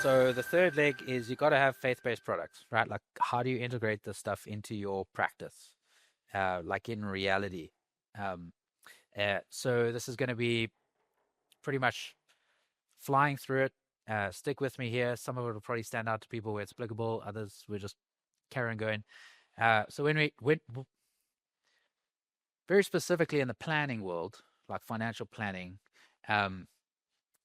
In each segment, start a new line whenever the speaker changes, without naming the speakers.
So the third leg is you got to have faith-based products, right? Like, how do you integrate this stuff into your practice, like in reality? Um, so this is going to be pretty much flying through it. Stick with me here. Some of it will probably stand out to people where it's applicable. Others we're just carrying going. So when very specifically in the planning world, like financial planning, um,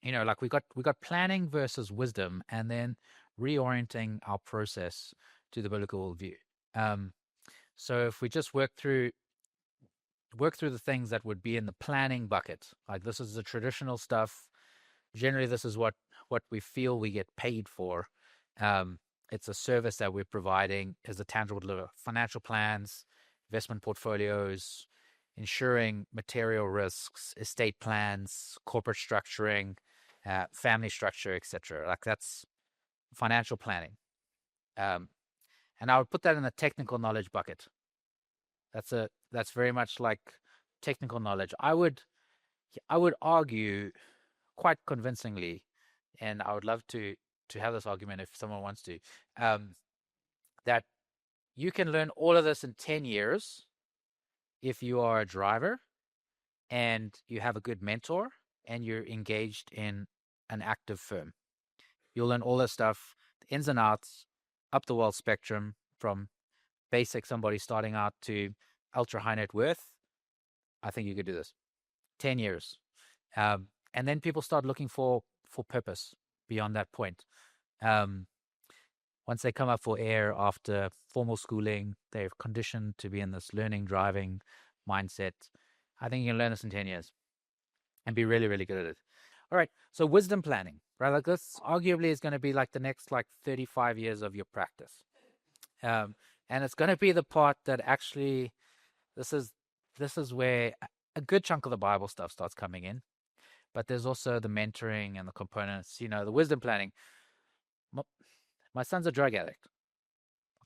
like we got planning versus wisdom, and then reorienting our process to the biblical view. Um, so if we just work through the things that would be in the planning bucket, like this is the traditional stuff. Generally, this is what we feel we get paid for. Um, it's a service that we're providing as a tangible deliver. Financial plans, investment portfolios, ensuring material risks, estate plans, corporate structuring, family structure, etc. Like that's financial planning. Um, and I would put that in the technical knowledge bucket. That's very much like technical knowledge. I would argue quite convincingly, and I would love to have this argument if someone wants to, um, that you can learn all of this in 10 years if you are a driver and you have a good mentor and you're engaged in an active firm. You'll learn all this stuff, the ins and outs, up the wealth spectrum, from basic somebody starting out to ultra high net worth. I think you could do this. 10 years. And then people start looking for purpose beyond that point. Um, Once they come up for air after formal schooling, they're conditioned to be in this learning, driving mindset. I think you can learn this in 10 years and be really, really good at it. All right. So wisdom planning, right? Like this arguably is going to be like the next like 35 years of your practice. And it's going to be the part that actually, this is where a good chunk of the Bible stuff starts coming in. But there's also the mentoring and the components, the wisdom planning. My son's a drug addict.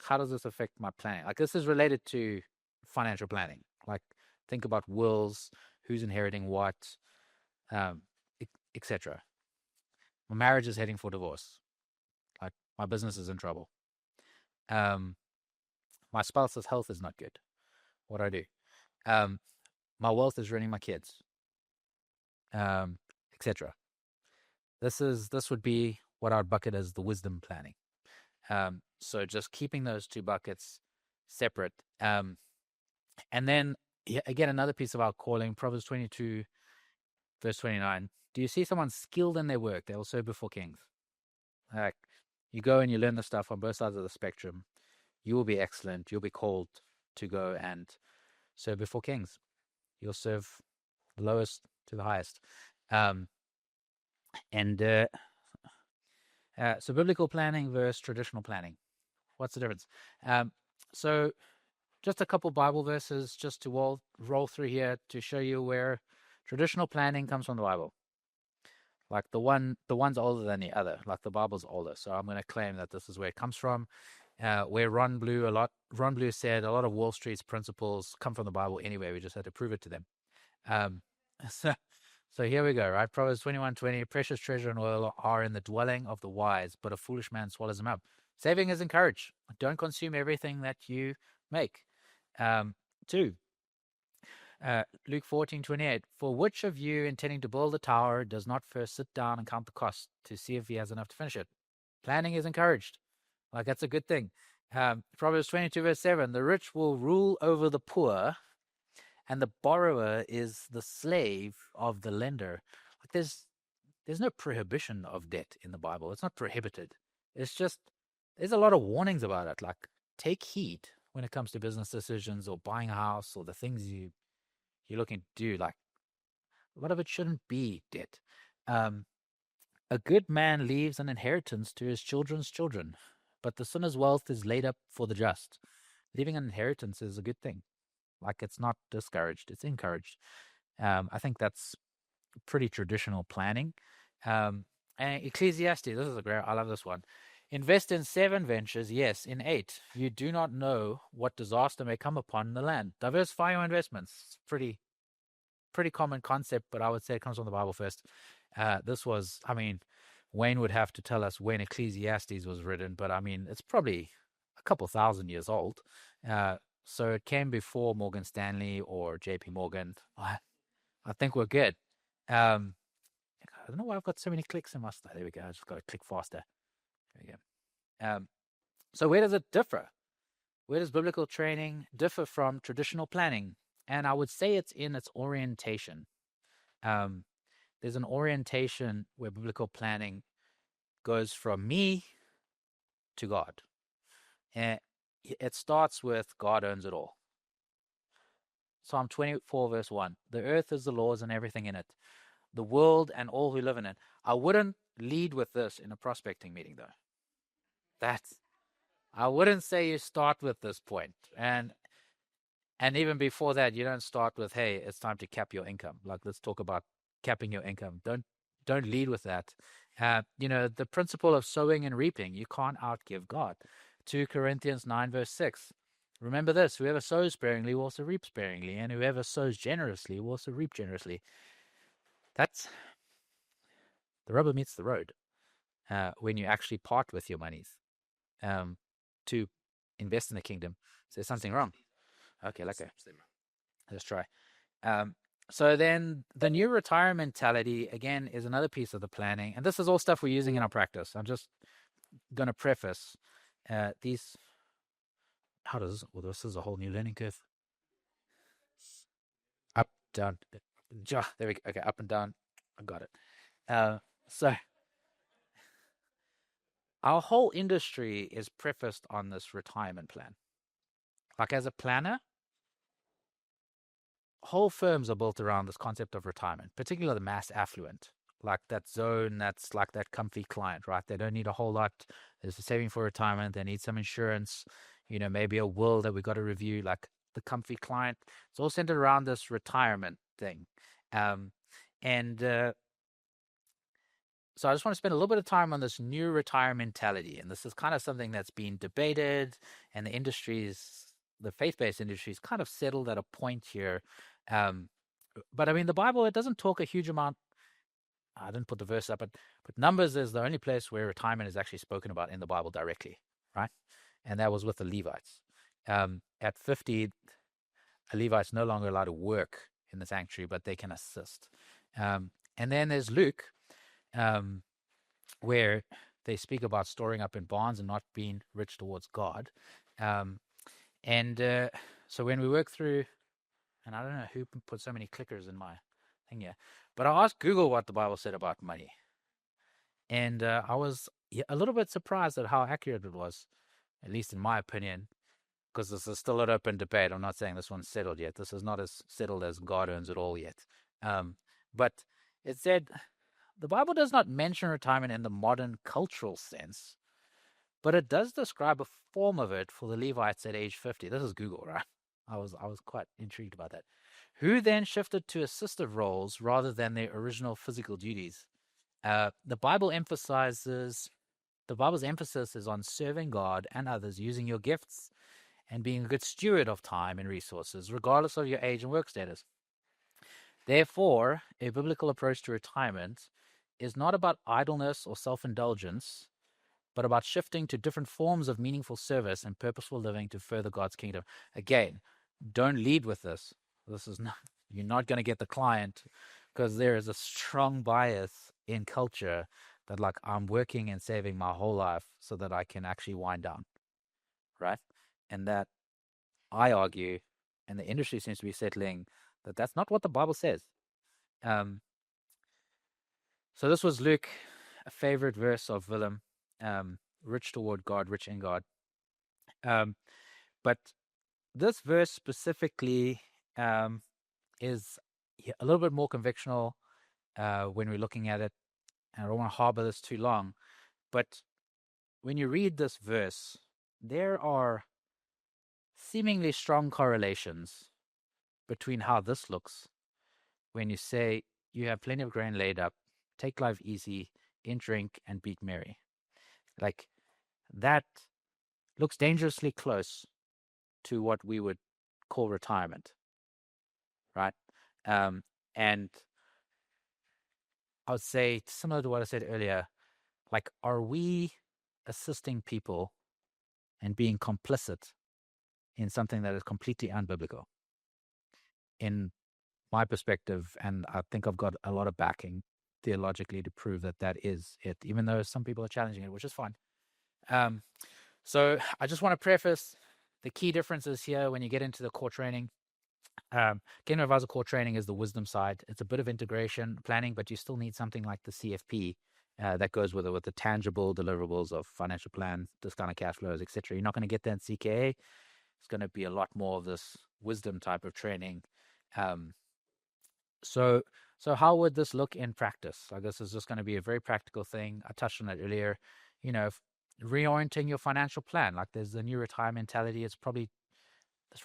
How does this affect my planning? Like, this is related to financial planning. Like, think about wills, who's inheriting what, um, etc. My marriage is heading for divorce. Like, my business is in trouble. Um, my spouse's health is not good. What do I do? Um, my wealth is ruining my kids, etc. This would be what I would bucket as the wisdom planning. So just keeping those two buckets separate. And then, again, another piece of our calling, Proverbs 22, verse 29. Do you see someone skilled in their work? They will serve before kings. Like, you go and you learn the stuff on both sides of the spectrum. You will be excellent. You'll be called to go and serve before kings. You'll serve the lowest to the highest. And so biblical planning versus traditional planning. What's the difference? So just a couple Bible verses just to roll through here to show you where traditional planning comes from the Bible. Like the one's older than the other. Like the Bible's older, so I'm going to claim that this is where it comes from. Where Ron Blue said a lot of Wall Street's principles come from the Bible anyway. We just had to prove it to them. So here we go, right? Proverbs 21:20, precious treasure and oil are in the dwelling of the wise, but a foolish man swallows them up. Saving is encouraged. Don't consume everything that you make. 2, Luke 14:28, for which of you intending to build a tower does not first sit down and count the cost to see if he has enough to finish it? Planning is encouraged. Like, that's a good thing. Proverbs 22, verse 7, the rich will rule over the poor, and the borrower is the slave of the lender. Like, there's no prohibition of debt in the Bible. It's not prohibited. It's just, there's a lot of warnings about it. Like, take heed when it comes to business decisions or buying a house or the things you're looking to do. Like, a lot of it shouldn't be debt. A good man leaves an inheritance to his children's children, but the sinner's wealth is laid up for the just. Leaving an inheritance is a good thing. Like, it's not discouraged, it's encouraged. I think that's pretty traditional planning. And Ecclesiastes, this is a great, I love this one. Invest in 7 ventures, yes, in 8. You do not know what disaster may come upon the land. Diversify your investments. Pretty common concept, but I would say it comes from the Bible first. This was, Wayne would have to tell us when Ecclesiastes was written, but I mean, it's probably a couple thousand years old. Uh, so it came before Morgan Stanley or JP Morgan. I think we're good. Um, I don't know why I've got so many clicks in my stuff. There we go. I just got to click faster. There we go. So where does it differ? Where does biblical training differ from traditional planning? And I would say it's in its orientation. Um, there's an orientation where biblical planning goes from me to God. And it starts with God owns it all. Psalm 24, verse 1. The earth is the Lord's and everything in it, the world and all who live in it. I wouldn't lead with this in a prospecting meeting, though. I wouldn't say you start with this point. And even before that, you don't start with, hey, it's time to cap your income. Like, let's talk about capping your income. Don't lead with that. The principle of sowing and reaping, you can't outgive God. 2 Corinthians 9, verse 6. Remember this, whoever sows sparingly will also reap sparingly, and whoever sows generously will also reap generously. That's the rubber meets the road when you actually part with your monies to invest in the kingdom. So there's something wrong. Okay, let's try. So then the new retirement mentality, again, is another piece of the planning. And this is all stuff we're using in our practice. I'm just going to preface these. How does this? Well, this is a whole new learning curve. Up, down. There we go. Okay, up and down. I got it. So our whole industry is prefaced on this retirement plan. Like, as a planner, whole firms are built around this concept of retirement, particularly the mass affluent, like that zone that's like that comfy client, right? They don't need a whole lot. There's a saving for retirement. They need some insurance, maybe a will that we got to review, like the comfy client. It's all centered around this retirement thing. And so I just want to spend a little bit of time on this new retirement mentality. And this is kind of something that's been debated, and the faith-based industries kind of settled at a point here. But I mean, the Bible, it doesn't talk a huge amount. I didn't put the verse up, but Numbers is the only place where retirement is actually spoken about in the Bible directly, right? And that was with the Levites. At 50, a Levite's no longer allowed to work in the sanctuary, but they can assist. And then there's Luke, where they speak about storing up in barns and not being rich towards God. So when we work through, and I don't know who put so many clickers in my thing here, but I asked Google what the Bible said about money. And I was a little bit surprised at how accurate it was, at least in my opinion, because this is still an open debate. I'm not saying this one's settled yet. This is not as settled as God owns it all yet. But it said, the Bible does not mention retirement in the modern cultural sense, but it does describe a form of it for the Levites at age 50. This is Google, right? I was quite intrigued about that. Who then shifted to assistive roles rather than their original physical duties. The Bible's emphasis is on serving God and others, using your gifts and being a good steward of time and resources, regardless of your age and work status. Therefore, a biblical approach to retirement is not about idleness or self-indulgence, but about shifting to different forms of meaningful service and purposeful living to further God's kingdom. Again, don't lead with this. You're not going to get the client, because there is a strong bias in culture that, like, I'm working and saving my whole life so that I can actually wind down, right? And that, I argue, and the industry seems to be settling, that that's not what the Bible says. So this was Luke, a favorite verse of Willem, rich toward God, rich in God. But this verse specifically is a little bit more convictional when we're looking at it. And I don't want to harbor this too long, but when you read this verse, there are seemingly strong correlations between how this looks when you say you have plenty of grain laid up, take life easy, eat, drink, and be merry. Like, that looks dangerously close to what we would call retirement, right? And I would say, similar to what I said earlier, Like, are we assisting people and being complicit in something that is completely unbiblical? In my perspective, and I think I've got a lot of backing theologically to prove that that is it, even though some people are challenging it, which is fine. Um, so I just want to preface the key differences here when you get into the core training. Kingdom Advisor core training is the wisdom side. It's a bit of integration planning, but you still need something like the CFP that goes with it, with the tangible deliverables of financial plan, discounted cash flows, etc. You're not going to get that in CKA. It's going to be a lot more of this wisdom type of training. Um, so, so how would this look in practice? I guess it's just going to be a very practical thing. I touched on it earlier. You know, reorienting your financial plan. Like, there's the new retire mentality. That's probably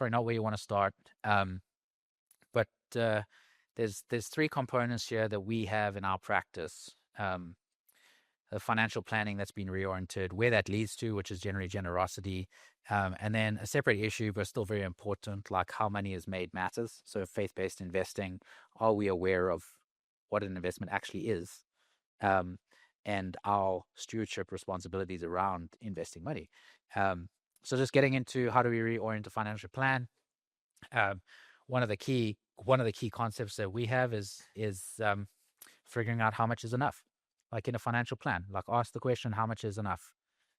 not where you want to start. But there's three components here that we have in our practice. The financial planning that's been reoriented, where that leads to, which is generally generosity, and then a separate issue, but still very important, like how money is made matters. So faith-based investing, are we aware of what an investment actually is, and our stewardship responsibilities around investing money? So just getting into how do we reorient a financial plan. Um, one of the key concepts that we have is figuring out how much is enough, like in a financial plan. Like, ask the question, how much is enough?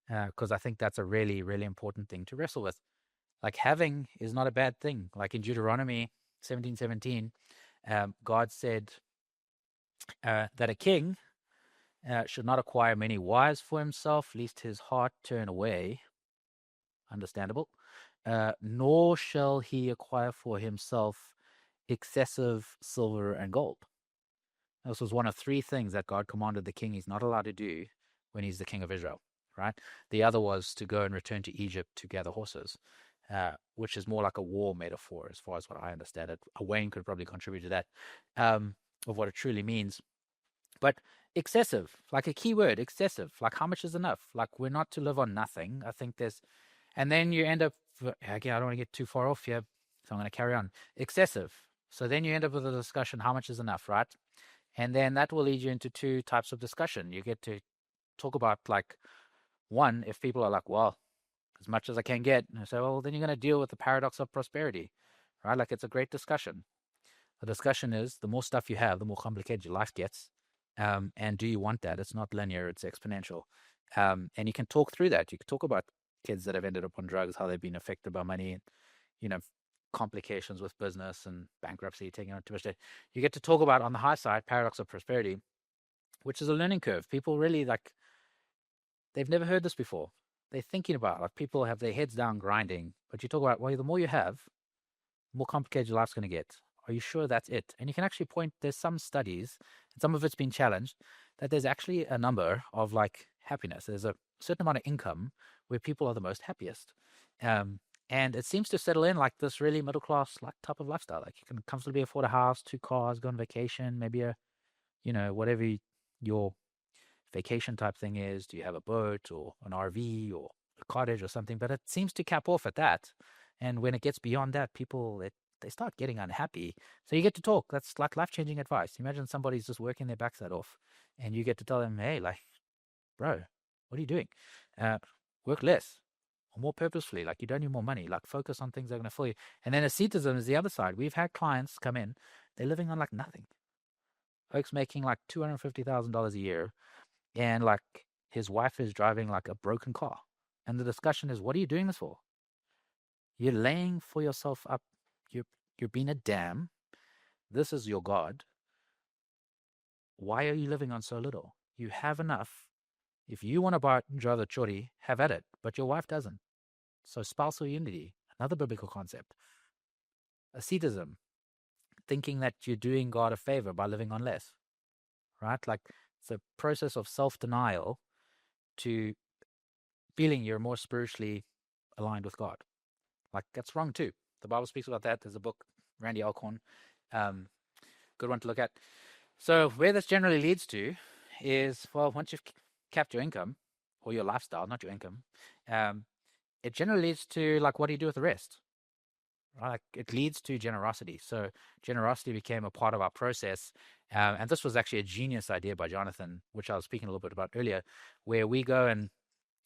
Because I think that's a really, really important thing to wrestle with. Like, having is not a bad thing. Like in Deuteronomy 17:17, God said that a king should not acquire many wives for himself, lest his heart turn away. Understandable. Nor shall he acquire for himself excessive silver and gold. This was one of three things that God commanded the king he's not allowed to do when he's the king of Israel, right? The other was to go and return to Egypt to gather horses, which is more like a war metaphor as far as what I understand it. Wayne could probably contribute to that, of what it truly means. But excessive, like a key word, excessive. Like, how much is enough? Like, we're not to live on nothing. I think there's, and then you end up, again, I don't want to get too far off here, so I'm going to carry on. Excessive. So then you end up with a discussion, how much is enough, right? And then that will lead you into two types of discussion. You get to talk about, like, one, if people are like, well, as much as I can get. And I say, well, then you're going to deal with the paradox of prosperity, right? Like, it's a great discussion. The discussion is, the more stuff you have, the more complicated your life gets. And do you want that? It's not linear, it's exponential. And you can talk through that. You can talk about kids that have ended up on drugs, how they've been affected by money, and, you know, complications with business and bankruptcy, taking on too much debt. You get to talk about, on the high side, paradox of prosperity, which is a learning curve. People really, like, they've never heard this before. They're thinking about, like, people have their heads down grinding, but you talk about, well, the more you have, the more complicated your life's going to get. Are you sure that's it? And you can actually point, there's some studies, and some of it's been challenged, that there's actually a number of, like, happiness. There's a certain amount of income where people are the most happiest. And it seems to settle in like this really middle class, like, type of lifestyle. Like, you can comfortably afford a house, 2 cars, go on vacation, maybe whatever your vacation type thing is. Do you have a boat or an RV or a cottage or something? But it seems to cap off at that. And when it gets beyond that, people, they start getting unhappy. So you get to talk. That's like life-changing advice. Imagine somebody's just working their backside off, and you get to tell them, hey, like, bro, what are you doing? Work less or more purposefully. Like, you don't need more money. Like, focus on things that are going to fill you. And then asceticism is the other side. We've had clients come in, they're living on, like, nothing. Folks making like $250,000 a year, and, like, his wife is driving like a broken car. And the discussion is, what are you doing this for? You're laying for yourself up. You're being a dam. This is your God. Why are you living on so little? You have enough. If you want to drive the chori, have at it. But your wife doesn't. So spousal unity, another biblical concept. Asceticism, thinking that you're doing God a favor by living on less. Right? Like, it's a process of self-denial to feeling you're more spiritually aligned with God. Like, that's wrong too. The Bible speaks about that. There's a book, Randy Alcorn, good one to look at. So where this generally leads to is, well, once you've capped your income, or your lifestyle, not your income, it generally leads to, like, what do you do with the rest? right? Like it leads to generosity. So generosity became a part of our process. And this was actually a genius idea by Jonathan, which I was speaking a little bit about earlier, where we go and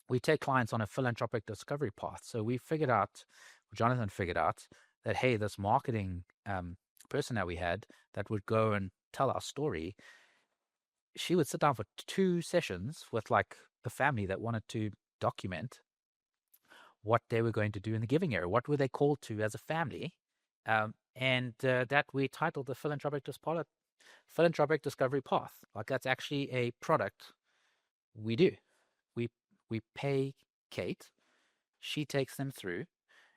we take clients on a philanthropic discovery path. So we figured out, Jonathan figured out that, hey, this marketing person that we had that would go and tell our story, she would sit down for 2 sessions with like a family that wanted to document what they were going to do in the giving area. What were they called to as a family? And that we titled the Philanthropic Discovery Path. Like that's actually a product we do. We we pay Kate, she takes them through,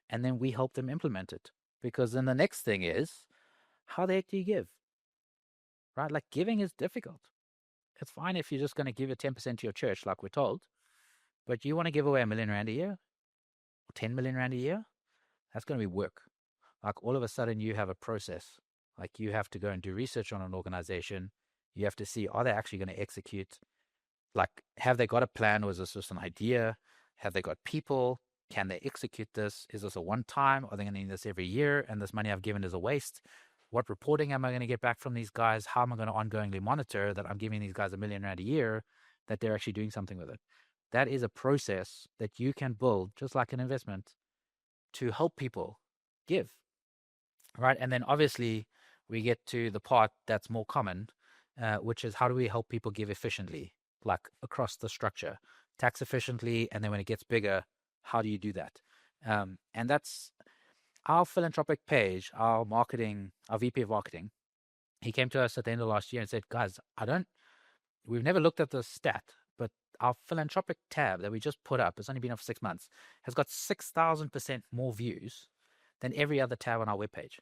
and then we help them implement it. Because then the next thing is, how the heck do you give? Right? Like giving is difficult. It's fine if you're just going to give it 10% to your church, like we're told, but you want to give away R1 million a year or 10 million rand a year? That's going to be work. Like all of a sudden you have a process. Like you have to go and do research on an organization. You have to see, are they actually going to execute? Like, have they got a plan, or is this just an idea? Have they got people? Can they execute this? Is this a one time? Are they going to need this every year? And this money I've given is a waste. What reporting am I going to get back from these guys? How am I going to ongoingly monitor that I'm giving these guys R1 million a year, that they're actually doing something with it? That is a process that you can build, just like an investment, to help people give, right? And then obviously we get to the part that's more common, which is how do we help people give efficiently, like across the structure, tax efficiently, and then when it gets bigger, how do you do that? And that's our philanthropic page, our VP of marketing. He came to us at the end of last year and said, guys, we've never looked at the stat, but our philanthropic tab that we just put up, it's only been up for 6 months, has got 6,000% more views than every other tab on our webpage.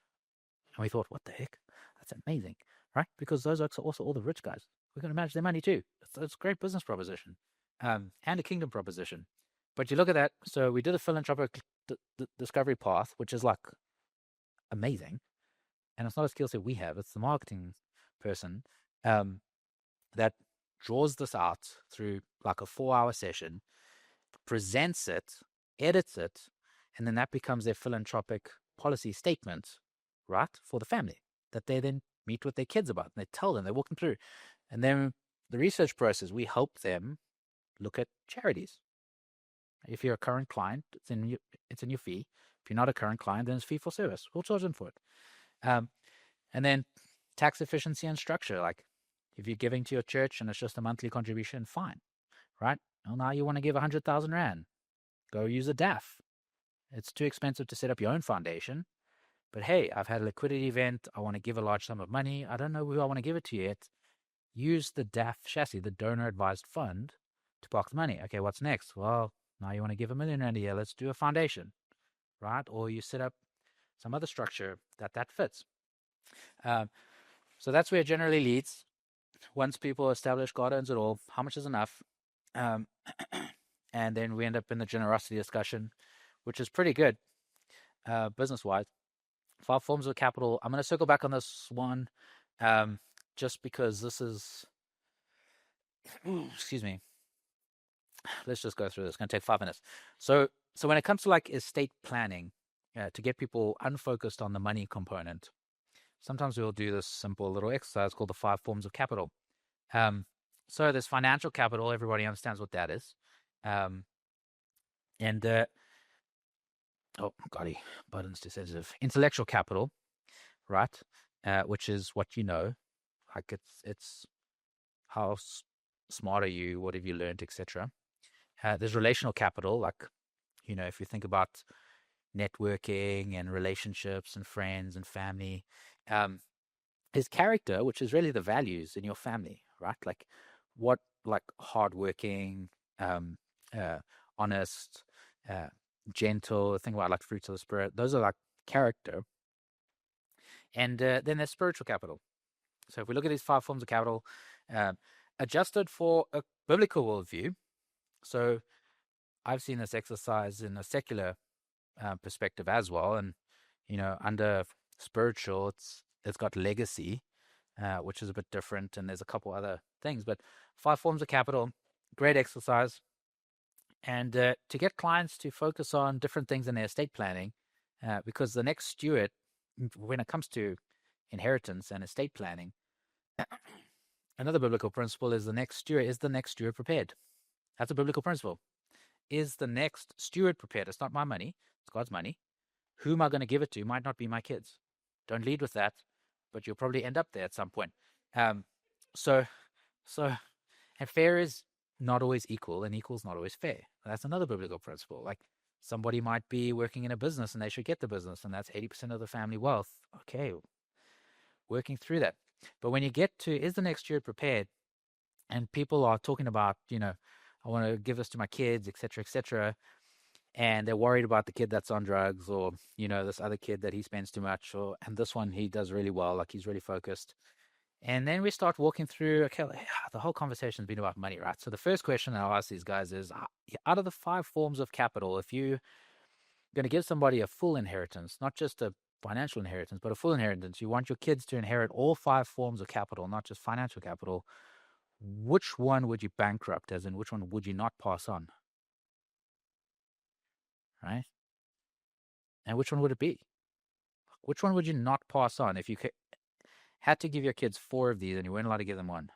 And we thought, what the heck? That's amazing, right? Because those are also all the rich guys. We're going to manage their money too. It's a great business proposition, and a kingdom proposition. But you look at that. So we did a philanthropic discovery path, which is like amazing. And it's not a skill set we have. It's the marketing person that draws this out through like a 4-hour session, presents it, edits it, and then that becomes their philanthropic policy statement, right, for the family that they then meet with their kids about. And they tell them, they walk them through. And then the research process, we help them look at charities. If you're a current client, it's in your fee. If you're not a current client, then it's fee for service. We'll charge them for it. And then tax efficiency and structure. Like if you're giving to your church and it's just a monthly contribution, fine, right? Well, now you want to give 100,000 Rand. Go use a DAF. It's too expensive to set up your own foundation. But hey, I've had a liquidity event. I want to give a large sum of money. I don't know who I want to give it to yet. Use the DAF chassis, the donor advised fund, to park the money. Okay, what's next? Well, now you want to give R1 million a year. Let's do a foundation, right? Or you set up some other structure that fits. So that's where it generally leads. Once people establish God owns it all, how much is enough? And then we end up in the generosity discussion, which is pretty good business-wise. 5 forms of capital. I'm going to circle back on this one just because this is, excuse me. Let's just go through this. It's going to take 5 minutes. So when it comes to like estate planning, to get people unfocused on the money component, sometimes we'll do this simple little exercise called the 5 forms of capital. So there's financial capital. Everybody understands what that is. Oh, golly, buttons too sensitive. Intellectual capital, right? Which is what you know. Like it's how smart are you? What have you learned, etc. There's relational capital, like, if you think about networking and relationships and friends and family. Is character, which is really the values in your family, right? Like hardworking, honest, gentle, think about like fruits of the spirit. Those are like character. And then there's spiritual capital. So if we look at these 5 forms of capital, adjusted for a biblical worldview. So I've seen this exercise in a secular perspective as well. And, under spiritual, it's got legacy, which is a bit different. And there's a couple other things, but 5 forms of capital, great exercise. And to get clients to focus on different things in their estate planning, because the next steward, when it comes to inheritance and estate planning, another biblical principle is the next steward prepared. That's a biblical principle. Is the next steward prepared? It's not my money, it's God's money. Who am I going to give it to? Might not be my kids. Don't lead with that, but you'll probably end up there at some point. Um, so, so, and fair is not always equal, and equal is not always fair. That's another biblical principle. Like somebody might be working in a business and they should get the business, and that's 80% of the family wealth. Okay, working through that. But when you get to, is the next steward prepared? And people are talking about, I want to give this to my kids, etc., and they're worried about the kid that's on drugs, or this other kid that he spends too much, and this one he does really well, like he's really focused. And then we start walking through, okay, the whole conversation's been about money, right? So the first question I'll ask these guys is, out of the 5 forms of capital, if you're going to give somebody a full inheritance, not just a financial inheritance, but a full inheritance, you want your kids to inherit all 5 forms of capital, not just financial capital, which one would you bankrupt, as in which one would you not pass on, right? And which one would it be? Which one would you not pass on if you had to give your kids 4 of these and you weren't allowed to give them one,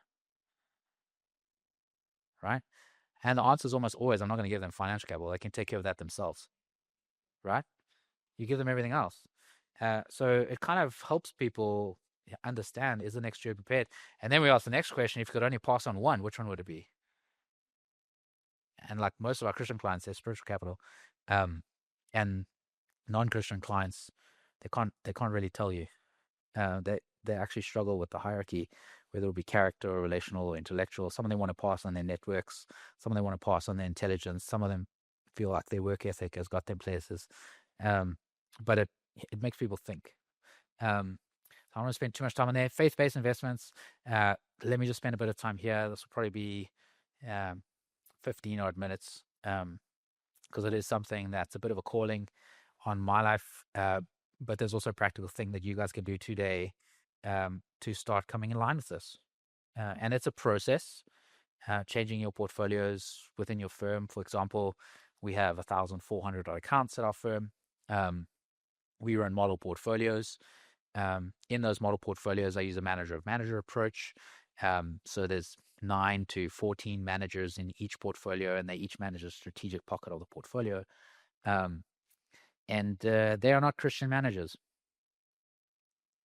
right? And the answer is almost always, I'm not going to give them financial capital. They can take care of that themselves, right? You give them everything else. So it kind of helps people understand, is the next year prepared? And then we ask the next question, if you could only pass on one, which one would it be? And like most of our Christian clients, they're spiritual capital. And non-Christian clients, they can't really tell you. They actually struggle with the hierarchy, whether it be character or relational or intellectual. Some of them want to pass on their networks. Some of them want to pass on their intelligence. Some of them feel like their work ethic has got them places. But it makes people think. I don't want to spend too much time on there. Faith-based investments. Let me just spend a bit of time here. This will probably be 15 odd minutes, because it is something that's a bit of a calling on my life. But there's also a practical thing that you guys can do today to start coming in line with this. And it's a process, changing your portfolios within your firm. For example, we have 1,400 accounts at our firm. We run model portfolios. In those model portfolios, I use a manager of manager approach. So there's 9 to 14 managers in each portfolio, and they each manage a strategic pocket of the portfolio. And they are not Christian managers,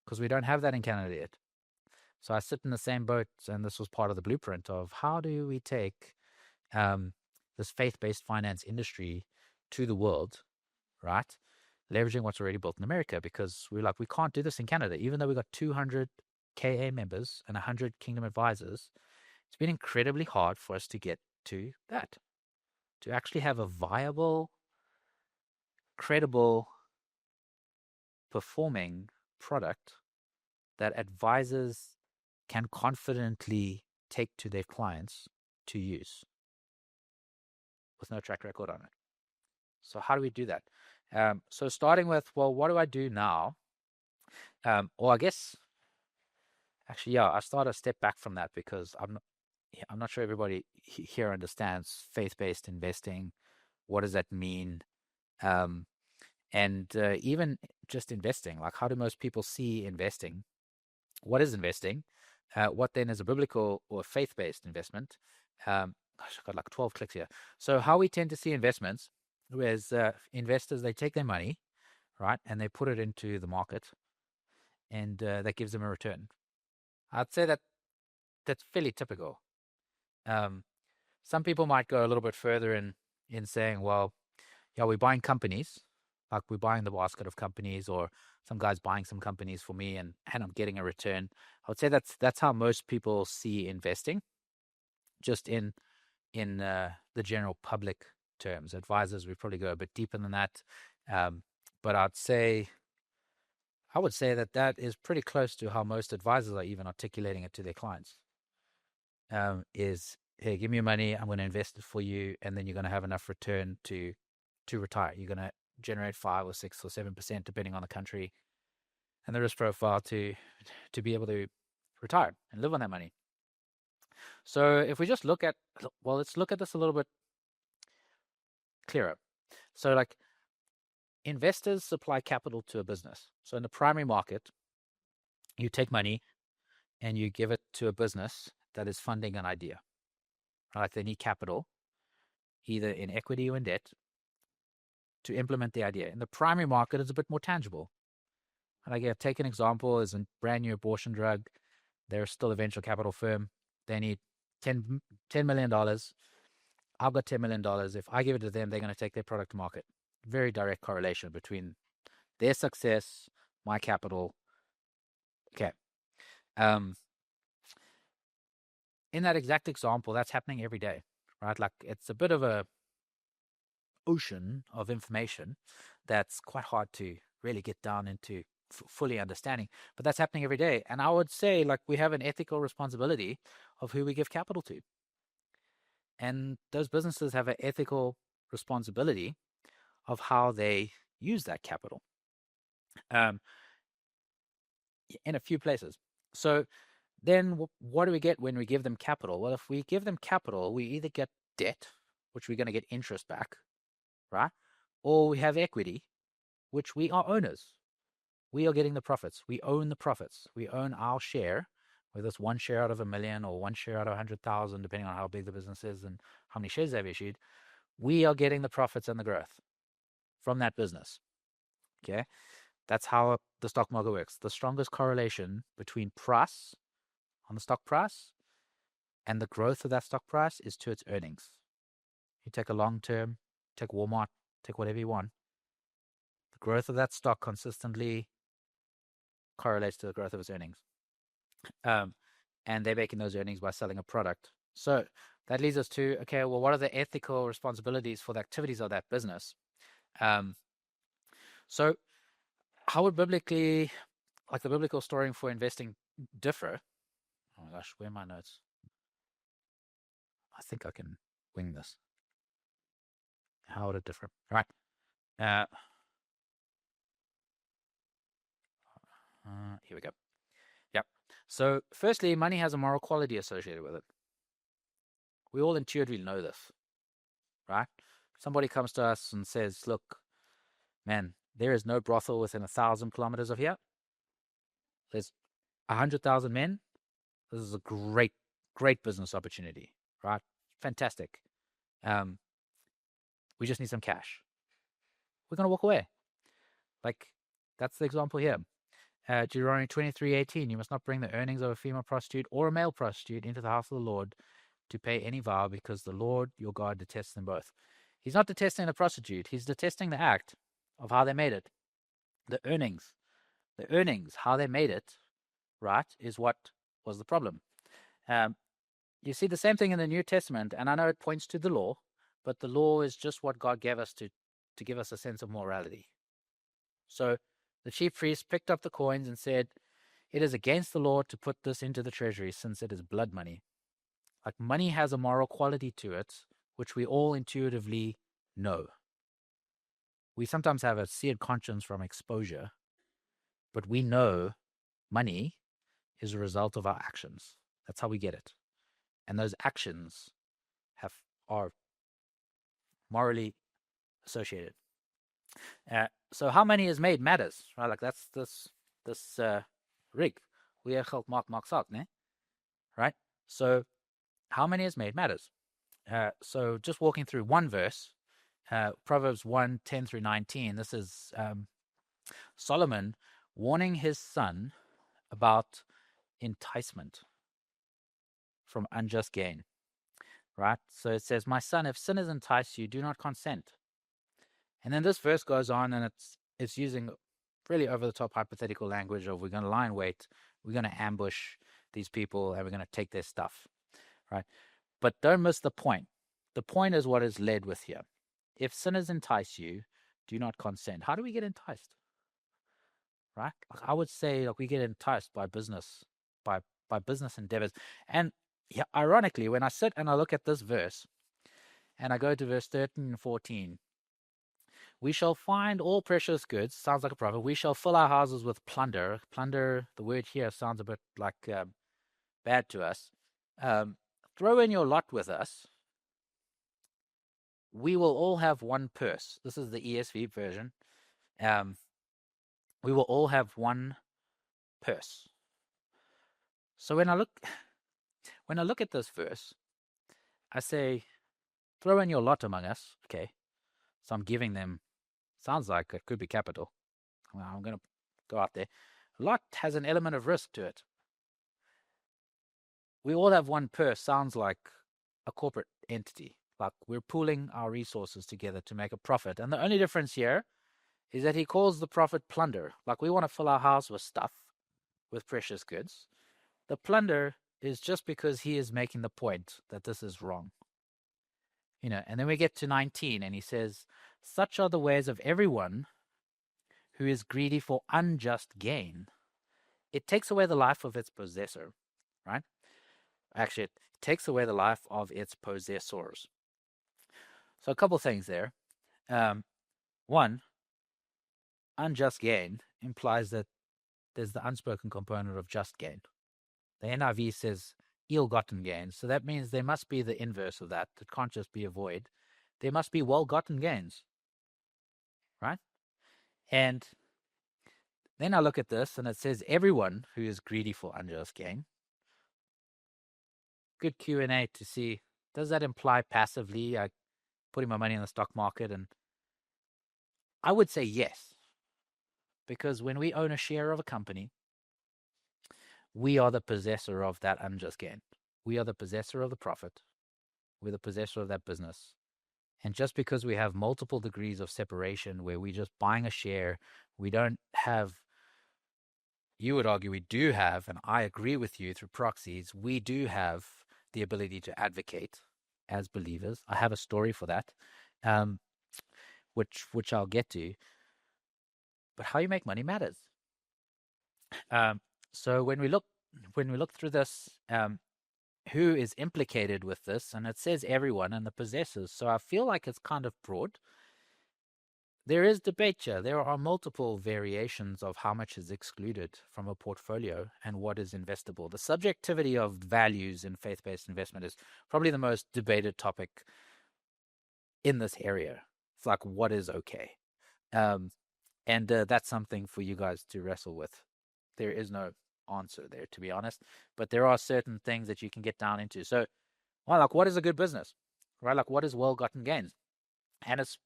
because we don't have that in Canada yet. So I sit in the same boat, and this was part of the blueprint of how do we take this faith-based finance industry to the world, right? Leveraging what's already built in America, because we're like, we can't do this in Canada. Even though we got 200 KA members and 100 Kingdom advisors, it's been incredibly hard for us to get to that, to actually have a viable, credible, performing product that advisors can confidently take to their clients to use with no track record on it. So how do we do that? So starting with, well, what do I do now? Or I guess, actually, yeah, I start a step back from that, because I'm not sure everybody here understands faith-based investing. What does that mean? And even just investing, like how do most people see investing? What is investing? What then is a biblical or faith-based investment? Gosh, I've got like 12 clicks here. So how we tend to see investments, whereas investors, they take their money, right, and they put it into the market, and that gives them a return. I'd say that's fairly typical. Some people might go a little bit further in saying, well, yeah, we're buying companies, like we're buying the basket of companies, or some guy's buying some companies for me, and I'm getting a return. I would say that's how most people see investing, just in the general public terms. Advisors, we probably go a bit deeper than that, but I would say that is pretty close to how most advisors are even articulating it to their clients. Is, hey, give me your money, I'm going to invest it for you, and then you're going to have enough return to retire. You're going to generate 5 or 6 or 7%, depending on the country and the risk profile, to be able to retire and live on that money. So if we just let's look at this a little bit clearer. So like, investors supply capital to a business. So in the primary market, you take money and you give it to a business that is funding an idea. Right? They need capital, either in equity or in debt, to implement the idea. In the primary market, it's a bit more tangible. And again, take an example is a brand new abortion drug. They're still a venture capital firm. They need $10 million. I've got $10 million. If I give it to them, they're going to take their product to market. Very direct correlation between their success, my capital. Okay. In that exact example, that's happening every day, right? Like it's a bit of a ocean of information that's quite hard to really get down into fully understanding, but that's happening every day. And I would say, like, we have an ethical responsibility of who we give capital to. And those businesses have an ethical responsibility of how they use that capital in a few places. So then what do we get when we give them capital? Well, if we give them capital, we either get debt, which we're going to get interest back, right? Or we have equity, which we are owners. We are getting the profits. We own the profits. We own our share, whether it's one share out of 1 million or one share out of 100,000, depending on how big the business is and how many shares they've issued. We are getting the profits and the growth from that business. Okay. That's how the stock market works. The strongest correlation between price on the stock price and the growth of that stock price is to its earnings. You take a long term, take Walmart, take whatever you want. The growth of that stock consistently correlates to the growth of its earnings. And they're making those earnings by selling a product. So that leads us to, okay, well, what are the ethical responsibilities for the activities of that business? So how would biblically, like the biblical story for investing differ? Oh my gosh, where are my notes? I think I can wing this. How would it differ? All right. Here we go. Yep. So firstly, money has a moral quality associated with it. We all intuitively know this, right? Somebody comes to us and says, look, man, there is no brothel within 1,000 kilometers of here. There's 100,000 men. This is a great, great business opportunity, right? Fantastic. We just need some cash. We're going to walk away. Like, that's the example here. Deuteronomy 23:18, you must not bring the earnings of a female prostitute or a male prostitute into the house of the Lord to pay any vow, because the Lord your God detests them both. He's not detesting the prostitute. He's detesting the act of how they made it. The earnings, how they made it, right, is what was the problem. You see the same thing in the New Testament, and I know it points to the law, but the law is just what God gave us to give us a sense of morality. So the chief priest picked up the coins and said, it is against the law to put this into the treasury, since it is blood money. Like, money has a moral quality to it, which we all intuitively know. We sometimes have a seared conscience from exposure, but we know money is a result of our actions. That's how we get it. And those actions are morally associated. So how money is made matters, right? Like, that's this rig. We have help mark out, ne? Right? So how money is made matters. So just walking through one verse, Proverbs 1:10 through 19. This is Solomon warning his son about enticement from unjust gain. Right? So it says, my son, if sin has enticed you, do not consent. And then this verse goes on, and it's using really over-the-top hypothetical language of, we're going to lie in wait, we're going to ambush these people, and we're going to take their stuff, right? But don't miss the point. The point is what is led with here. If sinners entice you, do not consent. How do we get enticed? Right? I would say, we get enticed by business, by business endeavors. And yeah, ironically, when I sit and I look at this verse, and I go to verse 13 and 14, we shall find all precious goods. Sounds like a prophet. We shall fill our houses with plunder. Plunder, the word here sounds a bit like bad to us. Throw in your lot with us. We will all have one purse. This is the ESV version. Um, we will all have one purse. So when I look at this verse, I say, throw in your lot among us. Okay. So I'm giving them, sounds like it could be capital. Well, I'm going to go out there. Lot has an element of risk to it. We all have one purse, sounds like a corporate entity. Like we're pooling our resources together to make a profit. And the only difference here is that he calls the profit plunder. Like we want to fill our house with stuff, with precious goods. The plunder is just because he is making the point that this is wrong. And then we get to 19 and he says, such are the ways of everyone who is greedy for unjust gain. It takes away the life of its possessor, right? Actually, it takes away the life of its possessors. So a couple things there. One, unjust gain implies that there's the unspoken component of just gain. The NIV says ill-gotten gains, so that means there must be the inverse of that. It can't just be a void. There must be well-gotten gains, right? And then I look at this, and it says everyone who is greedy for unjust gain. Good Q&A to see, does that imply passively I putting my money in the stock market? And I would say yes, because when we own a share of a company, we are the possessor of that unjust gain. We are the possessor of the profit. We're the possessor of that business. And just because we have multiple degrees of separation where we're just buying a share, we don't have, you would argue we do have, and I agree with you through proxies, we do have the ability to advocate as believers. I have a story for that, which I'll get to. But how you make money matters. So when we look through this, who is implicated with this, and it says everyone and the possessors. So I feel like it's kind of broad. There is debate here. There are multiple variations of how much is excluded from a portfolio and what is investable. The subjectivity of values in faith-based investment is probably the most debated topic in this area. It's like, what is okay? And that's something for you guys to wrestle with. There is no answer there, to be honest, but there are certain things that you can get down into. So, well, like, what is a good business, right? Like, what is well-gotten gains? And it's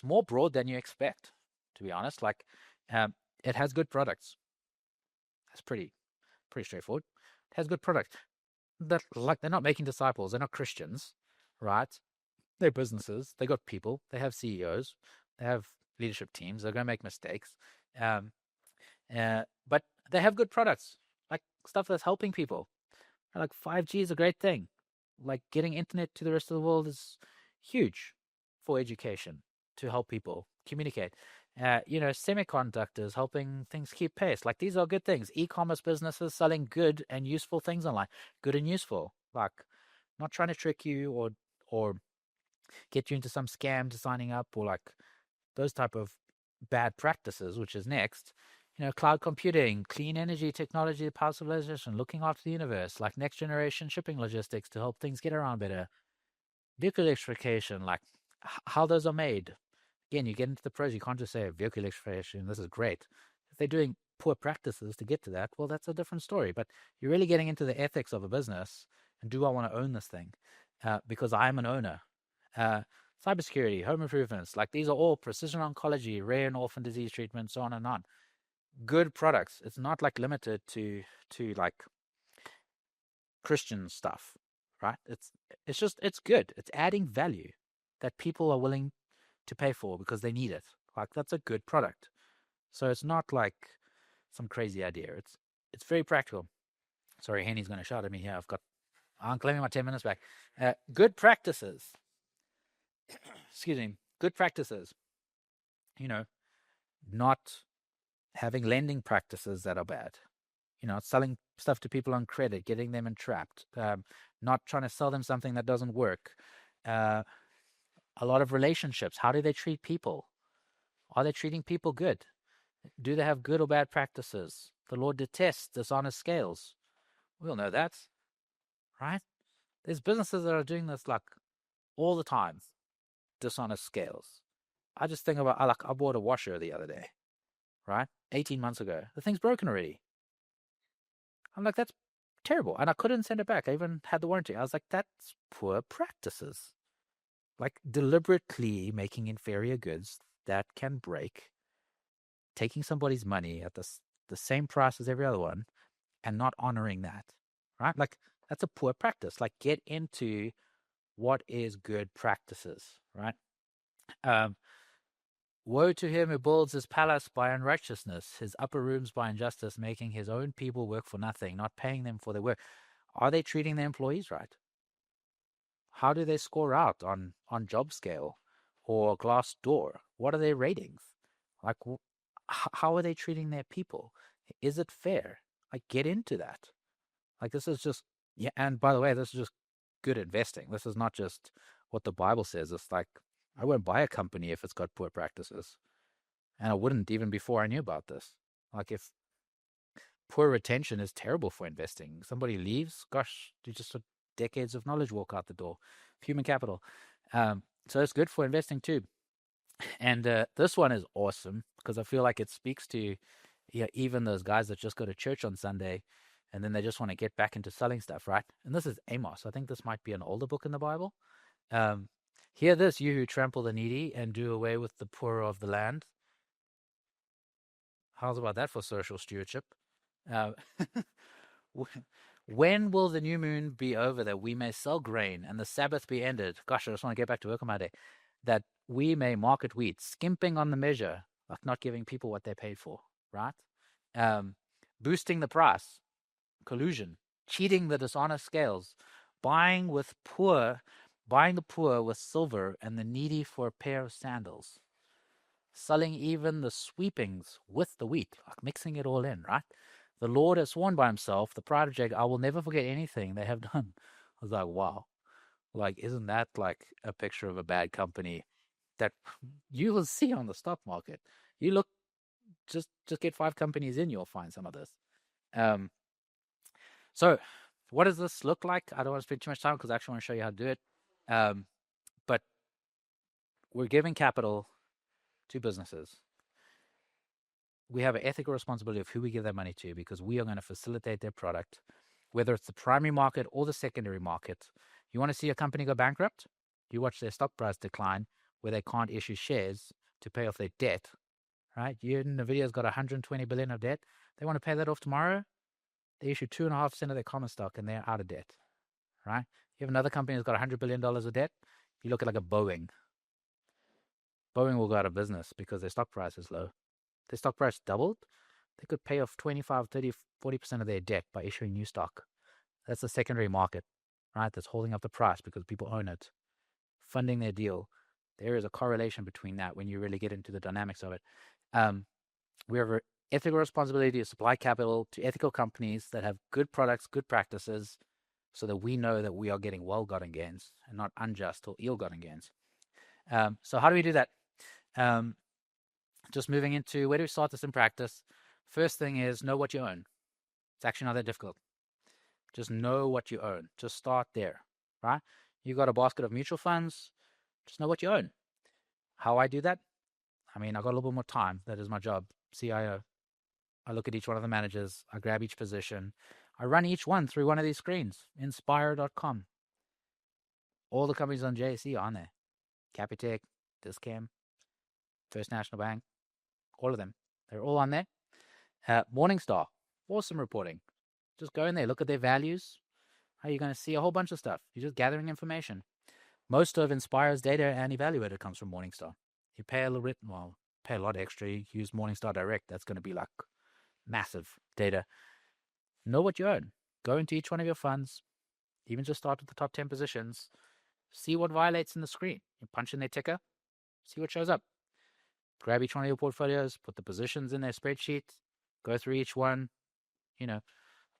more broad than you expect, to be honest. Like, it has good products. That's pretty straightforward. It has good products. That, like, they're not making disciples. They're not Christians, right? They're businesses. They got people. They have CEOs. They have leadership teams. They're going to make mistakes. But they have good products, like stuff that's helping people. Like 5G is a great thing. Like getting internet to the rest of the world is huge for education to help people communicate. Semiconductors helping things keep pace. Like these are good things. E-commerce businesses selling good and useful things online. Good and useful. Like not trying to trick you or get you into some scam to signing up or like those type of bad practices, which is next. Cloud computing, clean energy technology, power civilization, looking after the universe, like next generation shipping logistics to help things get around better. Vehicle electrification, like how those are made. Again, you get into the pros. You can't just say vehicle electrification, this is great. If they're doing poor practices to get to that, well, that's a different story. But you're really getting into the ethics of a business. And do I want to own this thing? Because I'm an owner. Cybersecurity, home improvements, like these are all precision oncology, rare and orphan disease treatment, so on and on. Good products. It's not like limited to like Christian stuff, right? It's good. It's adding value that people are willing to pay for because they need it. Like that's a good product. So it's not like some crazy idea. It's very practical. Sorry, Henny's going to shout at me here. I'm claiming my 10 minutes back. Good practices. Excuse me. Good practices. Not having lending practices that are bad. Selling stuff to people on credit, getting them entrapped, not trying to sell them something that doesn't work. A lot of relationships. How do they treat people? Are they treating people good? Do they have good or bad practices? The Lord detests dishonest scales. We all know that, right? There's businesses that are doing this like all the time, dishonest scales. I just think about, I bought a washer the other day, right? 18 months ago. The thing's broken already. I'm like, that's terrible. And I couldn't send it back. I even had the warranty. I was like, that's poor practices. Like deliberately making inferior goods that can break, taking somebody's money at the same price as every other one and not honoring that, right? Like that's a poor practice. Like get into what is good practices, right? Um, Woe to him who builds his palace by unrighteousness, his upper rooms by injustice, making his own people work for nothing, not paying them for their work. Are they treating their employees right? How do they score out on job scale or Glassdoor? What are their ratings? Like, how are they treating their people? Is it fair? Like, get into that. Like, this is just, yeah. And by the way, this is just good investing. This is not just what the Bible says. It's like, I won't buy a company if it's got poor practices. And I wouldn't even before I knew about this. Like, if poor retention is terrible for investing, somebody leaves, gosh, you just decades of knowledge walk out the door, human capital. So it's good for investing too. And this one is awesome because I feel like it speaks to, yeah, even those guys that just go to church on Sunday and then they just want to get back into selling stuff, right? And this is Amos. I think this might be an older book in the Bible. Um, Hear this, you who trample the needy and do away with the poor of the land. How's about that for social stewardship? Uh, when will the new moon be over that we may sell grain and the Sabbath be ended? Gosh, I just want to get back to work on my day. That we may market wheat, skimping on the measure, like not giving people what they paid for, right? Um, Boosting the price, collusion, cheating the dishonest scales, buying the poor with silver and the needy for a pair of sandals, selling even the sweepings with the wheat, like mixing it all in, right? The Lord has sworn by himself, the pride of Jacob, I will never forget anything they have done. I was like, wow. Like, isn't that like a picture of a bad company that you will see on the stock market? You look, just get 5 companies in, you'll find some of this. Um, so what does this look like? I don't want to spend too much time because I actually want to show you how to do it. But we're giving capital to businesses. We have an ethical responsibility of who we give that money to because we are going to facilitate their product, whether it's the primary market or the secondary market. You want to see a company go bankrupt? You watch their stock price decline where they can't issue shares to pay off their debt, right? NVIDIA's got 120 billion of debt. They want to pay that off tomorrow. They issue 2.5% of their common stock and they're out of debt, right? You have another company that's got $100 billion of debt. You look at like a Boeing. Boeing will go out of business because their stock price is low. Their stock price doubled, they could pay off 25, 30, 40% of their debt by issuing new stock. That's the secondary market, right? That's holding up the price because people own it, funding their deal. There is a correlation between that when you really get into the dynamics of it. We have an ethical responsibility to supply capital to ethical companies that have good products, good practices, so that we know that we are getting well-gotten gains and not unjust or ill-gotten gains. So how do we do that? Just moving into where do we start this in practice? First thing is know what you own. It's actually not that difficult. Just know what you own. Just start there, right? You got a basket of mutual funds. Just know what you own. How I do that? I mean, I got a little bit more time. That is my job, CIO. I look at each one of the managers. I grab each position. I run each one through one of these screens. Inspire.com. All the companies on JSE are on there. Capitec, Discam, First National Bank, all of them. They're all on there. Morningstar, awesome reporting. Just go in there, look at their values. How you're going to see a whole bunch of stuff. You're just gathering information. Most of Inspire's data and evaluator comes from Morningstar. You pay a little bit, well, pay a lot extra. You use Morningstar Direct. That's going to be like massive data. Know what you own. Go into each one of your funds. Even just start with the top 10 positions. See what violates in the screen. You punch in their ticker. See what shows up. Grab each one of your portfolios. Put the positions in their spreadsheet. Go through each one. You know,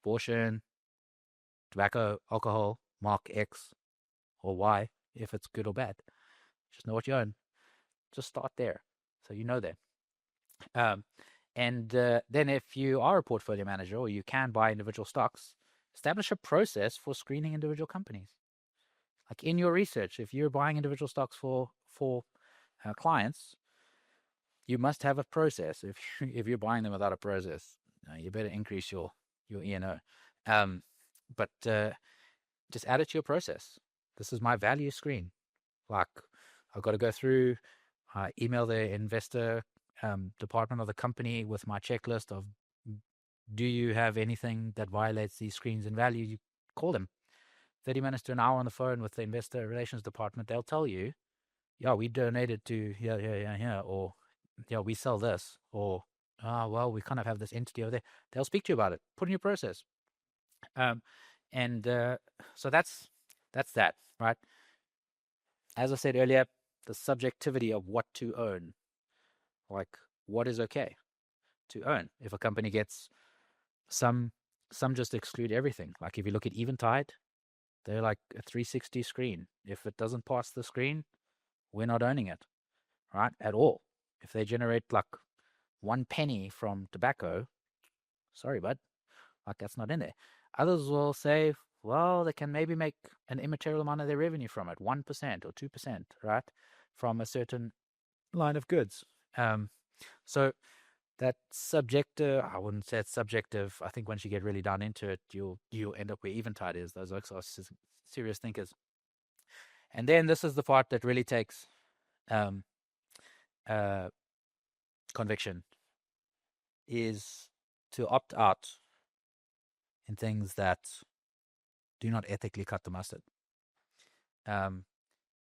abortion, tobacco, alcohol, mark X or Y if it's good or bad. Just know what you own. Just start there so you know that. And then if you are a portfolio manager or you can buy individual stocks, establish a process for screening individual companies. Like in your research, if you're buying individual stocks for clients, you must have a process. If if you're buying them without a process, you better increase your E&O. Um, but just add it to your process. This is my value screen. Like I've got to go through, email the investor department of the company with my checklist of, do you have anything that violates these screens in value? You call them 30 minutes to an hour on the phone with the investor relations department. They'll tell you, yeah, we donated to here, here, here, here, or yeah, we sell this, or well, we kind of have this entity over there. They'll speak to you about it. Put in your process. Um, and so that's that, right? As I said earlier, the subjectivity of what to own, like what is okay to own. If a company gets some, some just exclude everything. Like if you look at Eventide, they're like a 360 screen. If it doesn't pass the screen, we're not owning it, right? At all. If they generate like 1 penny from tobacco, sorry, bud, like that's not in there. Others will say, well, they can maybe make an immaterial amount of their revenue from it, 1% or 2%, right? From a certain line of goods. So that subjective, I wouldn't say it's subjective. I think once you get really down into it, you'll end up where Eventide is. Those are serious thinkers. And then this is the part that really takes um, uh, conviction, is to opt out in things that do not ethically cut the mustard. And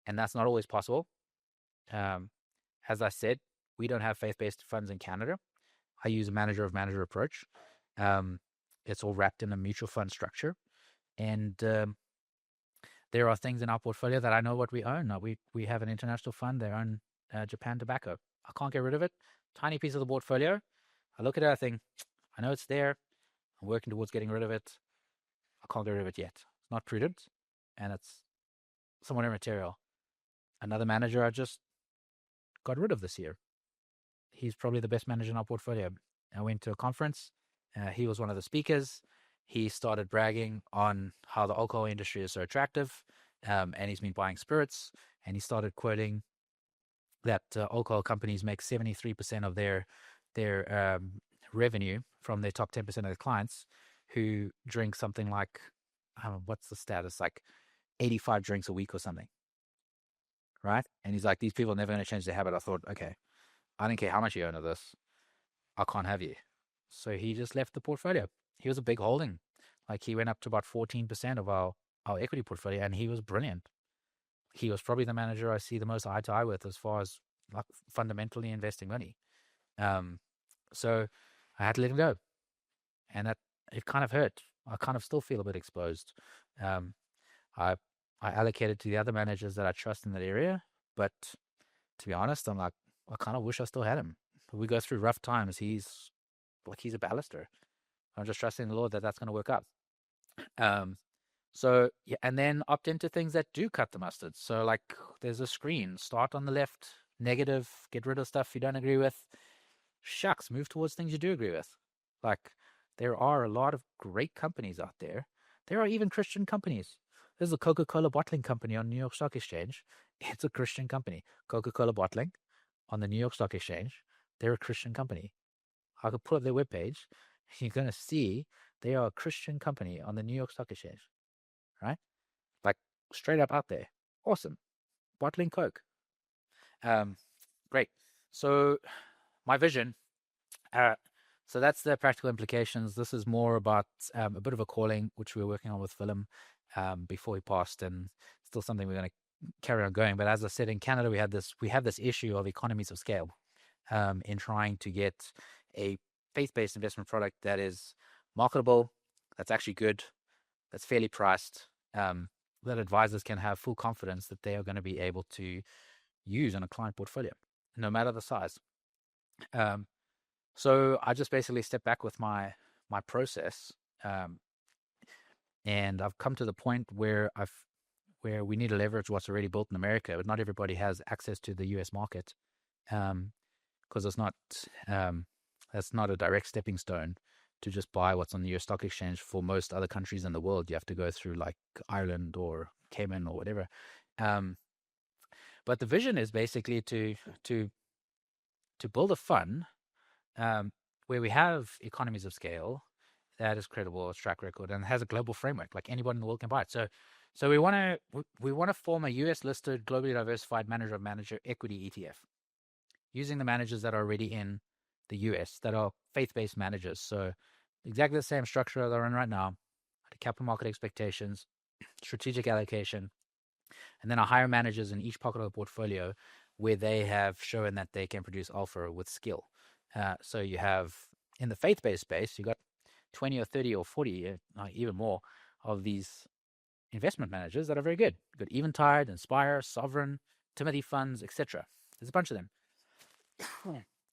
that's not always possible. As I said, we don't have faith-based funds in Canada. I use a manager of manager approach. It's all wrapped in a mutual fund structure. And there are things in our portfolio that I know what we own. We have an international fund. They own Japan Tobacco. I can't get rid of it. Tiny piece of the portfolio. I look at it, I think, I know it's there. I'm working towards getting rid of it. I can't get rid of it yet. It's not prudent, and it's somewhat immaterial. Another manager I just got rid of this year. He's probably the best manager in our portfolio. I went to a conference. He was one of the speakers. He started bragging on how the alcohol industry is so attractive, and he's been buying spirits. And he started quoting that alcohol companies make 73% of their revenue from their top 10% of the clients, who drink something like, what's the status, like 85 drinks a week or something, right? And he's like, these people are never going to change their habit. I thought, okay, I don't care how much you own of this, I can't have you. So he just left the portfolio. He was a big holding. Like he went up to about 14% of our equity portfolio, and he was brilliant. He was probably the manager I see the most eye to eye with as far as like fundamentally investing money. So I had to let him go, and that, it kind of hurt. I kind of still feel a bit exposed. Um, I I allocated to the other managers that I trust in that area, but to be honest, I'm like, I kind of wish I still had him. We go through rough times. He's a baluster. I'm just trusting the Lord that that's going to work out. Um, so yeah, and then opt into things that do cut the mustard. So like, there's a screen. Start on the left, negative. Get rid of stuff you don't agree with. Shucks, move towards things you do agree with. Like, there are a lot of great companies out there. There are even Christian companies. There's a Coca-Cola bottling company on New York Stock Exchange. It's a Christian company. Coca-Cola bottling on the New York Stock Exchange. They're a Christian company. I could pull up their webpage. You're going to see they are a Christian company on the New York Stock Exchange, right? Like, straight up out there. Awesome. Bottling Coke. Great. So my vision, so that's the practical implications. This is more about a bit of a calling, which we were working on with Willem before he passed, and still something we're going to carry on going. But as I said, in Canada, we have this issue of economies of scale in trying to get a faith-based investment product that is marketable, that's actually good, that's fairly priced, that advisors can have full confidence that they are going to be able to use in a client portfolio, no matter the size. So I just basically step back with my process, and I've come to the point where we need to leverage what's already built in America, but not everybody has access to the U.S. market, because it's not that's not a direct stepping stone to just buy what's on the U.S. stock exchange. For most other countries in the world, you have to go through like Ireland or Cayman or whatever. But the vision is basically to to build a fund where we have economies of scale that is credible, its track record, and has a global framework. Like anybody in the world can buy it. So we want to form a U.S. listed, globally diversified manager of manager equity ETF using the managers that are already in the U.S. that are faith-based managers. So exactly the same structure they're in right now, the capital market expectations, strategic allocation, and then our higher managers in each pocket of the portfolio where they have shown that they can produce alpha with skill. So you have in the faith-based space, you got 20 or 30 or 40, even more of these investment managers that are very good. You've got Eventide, Inspire, Sovereign, Timothy Funds, etc. There's a bunch of them.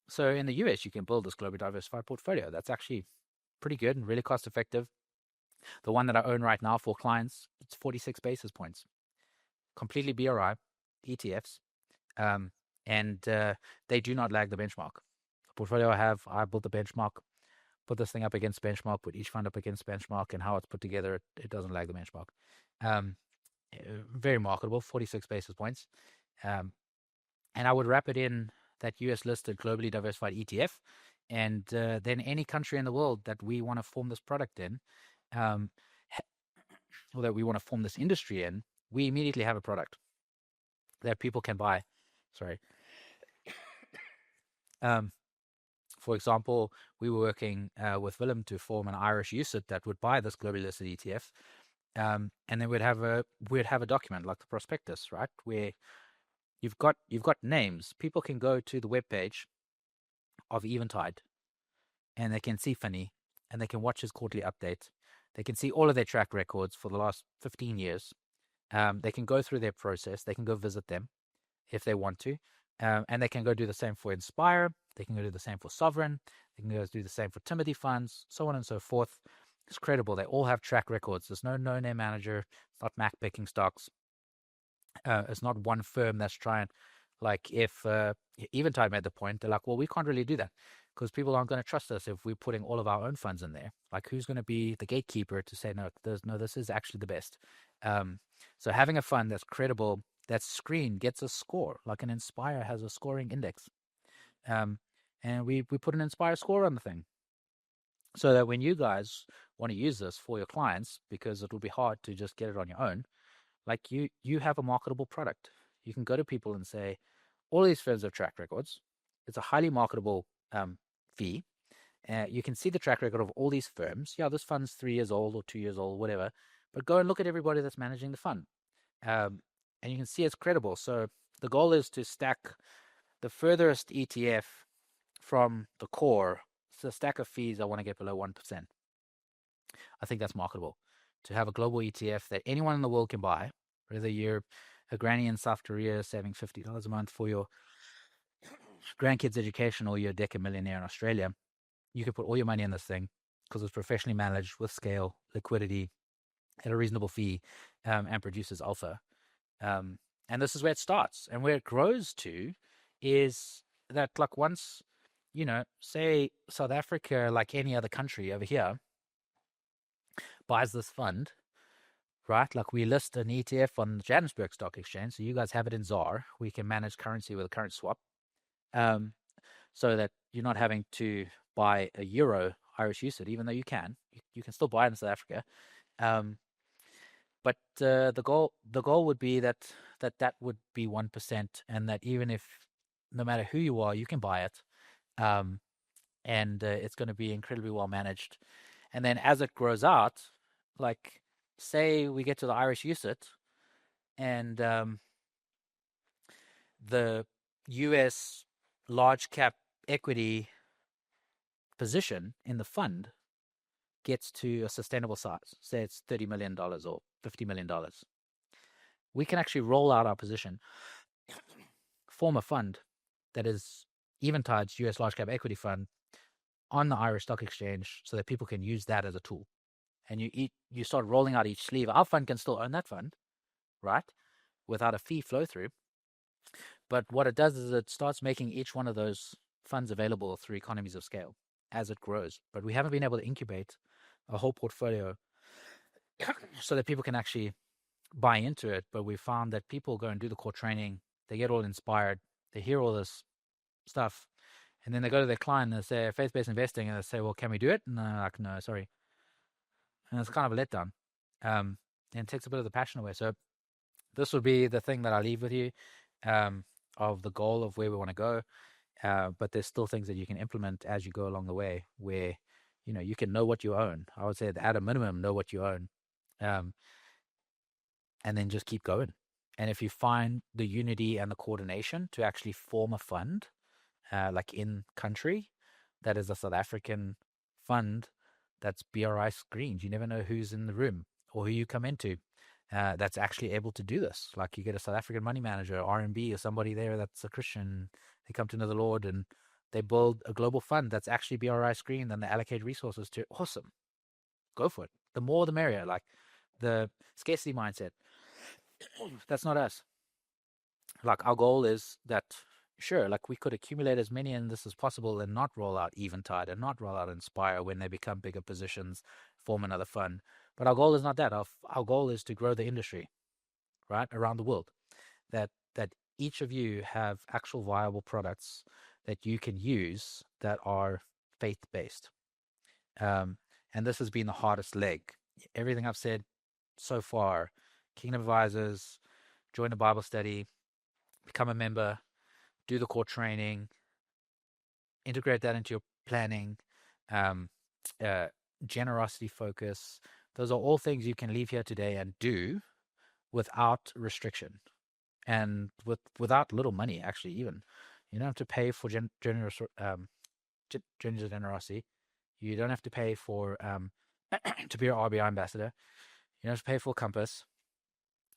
So in the US, you can build this globally diversified portfolio. That's actually pretty good and really cost effective. The one that I own right now for clients, it's 46 basis points. Completely BRI, ETFs, and they do not lag the benchmark. The portfolio I built the benchmark, put this thing up against benchmark, put each fund up against benchmark, and how it's put together, it doesn't lag the benchmark. Very marketable, 46 basis points. And I would wrap it in that US listed globally diversified ETF. And then any country in the world that we want to form this product in, or that we want to form this industry in, we immediately have a product that people can buy. Sorry. For example, we were working with Willem to form an Irish UCIT that would buy this globally listed ETF. And then we'd have a document like the prospectus, right, where you've got names. People can go to the webpage of Eventide, and they can see Finney, and they can watch his quarterly update. They can see all of their track records for the last 15 years. They can go through their process. They can go visit them if they want to, and they can go do the same for Inspire. They can go do the same for Sovereign. They can go do the same for Timothy Funds, so on and so forth. It's credible. They all have track records. There's no no-name manager. It's not Mac picking stocks. It's not one firm that's trying, like if Eventide made the point, they're like, well, we can't really do that because people aren't going to trust us if we're putting all of our own funds in there. Like, who's going to be the gatekeeper to say, no, this is actually the best. So having a fund that's credible, that's screened, gets a score, like an Inspire has a scoring index. And we put an Inspire score on the thing so that when you guys want to use this for your clients, because it'll be hard to just get it on your own, like you have a marketable product. You can go to people and say, all these firms have track records. It's a highly marketable fee. You can see the track record of all these firms. Yeah, this fund's 3 years old or 2 years old, whatever. But go and look at everybody that's managing the fund. And you can see it's credible. So the goal is to stack the furthest ETF from the core. It's a stack of fees I want to get below 1%. I think that's marketable. To have a global ETF that anyone in the world can buy, whether you're a granny in South Korea saving $50 a month for your grandkids' education or you're a deca millionaire in Australia, you can put all your money in this thing because it's professionally managed with scale, liquidity, at a reasonable fee, and produces alpha. And this is where it starts. And where it grows to is that, like, once, say South Africa, like any other country over here, buys this fund, right? Like, we list an ETF on the Johannesburg Stock Exchange, so you guys have it in ZAR. We can manage currency with a current swap, so that you're not having to buy a euro Irish UCIT, even though you can still buy it in South Africa. But the goal would be that would be 1%, and that even if, no matter who you are, you can buy it, and it's going to be incredibly well managed. And then as it grows out, like, say we get to the Irish UCIT, and the US large cap equity position in the fund gets to a sustainable size, say it's $30 million or $50 million, we can actually roll out our position, form a fund that is Eventide's US large cap equity fund on the Irish Stock Exchange, so that people can use that as a tool. And you start rolling out each sleeve. Our fund can still own that fund, right, without a fee flow through. But what it does is it starts making each one of those funds available through economies of scale as it grows. But we haven't been able to incubate a whole portfolio so that people can actually buy into it. But we found that people go and do the core training, they get all inspired, they hear all this stuff, And then they go to their client and they say faith-based investing, and they say, well, can we do it? And they're like, no, sorry. And it's kind of a letdown. And it takes a bit of the passion away. So this would be the thing that I leave with you, um, of the goal of where we want to go. But there's still things that you can implement as you go along the way where, you can know what you own. I would say that at a minimum, know what you own, um, and then just keep going. And if you find the unity and the coordination to actually form a fund, like in country, that is a South African fund that's BRI screened. You never know who's in the room or who you come into that's actually able to do this. Like you get a South African money manager, RMB, or somebody there that's a Christian. They come to know the Lord and they build a global fund that's actually BRI screened and they allocate resources to it. Awesome. Go for it. The more the merrier. Like the scarcity mindset. That's not us. Like our goal is that, sure, like we could accumulate as many in this as possible and not roll out Eventide and not roll out Inspire when they become bigger positions, form another fund. But our goal is not that. Our goal is to grow the industry, right, around the world. That each of you have actual viable products that you can use that are faith based. Um, and this has been the hardest leg. Everything I've said so far, Kingdom Advisors, join the Bible study, become a member, do the core training, integrate that into your planning, um, uh, generosity focus. Those are all things you can leave here today and do without restriction and without little money. Actually, even you don't have to pay for generosity. You don't have to pay for to be your RBI ambassador. You don't have to pay for Compass.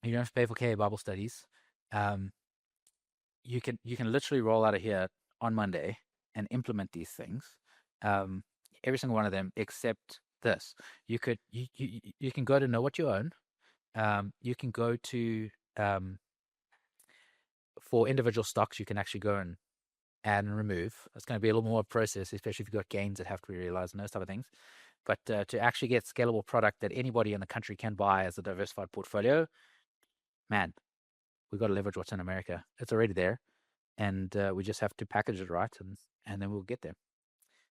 You don't have to pay for KA Bible studies. Um, you can literally roll out of here on Monday and implement these things. Um, every single one of them except this. You can go to know what you own. You can go to for individual stocks. You can actually go and add and remove. It's going to be a little more process, especially if you've got gains that have to be realized and those type of things. But to actually get scalable product that anybody in the country can buy as a diversified portfolio, man, we've got to leverage what's in America. It's already there, and we just have to package it right, and then we'll get there.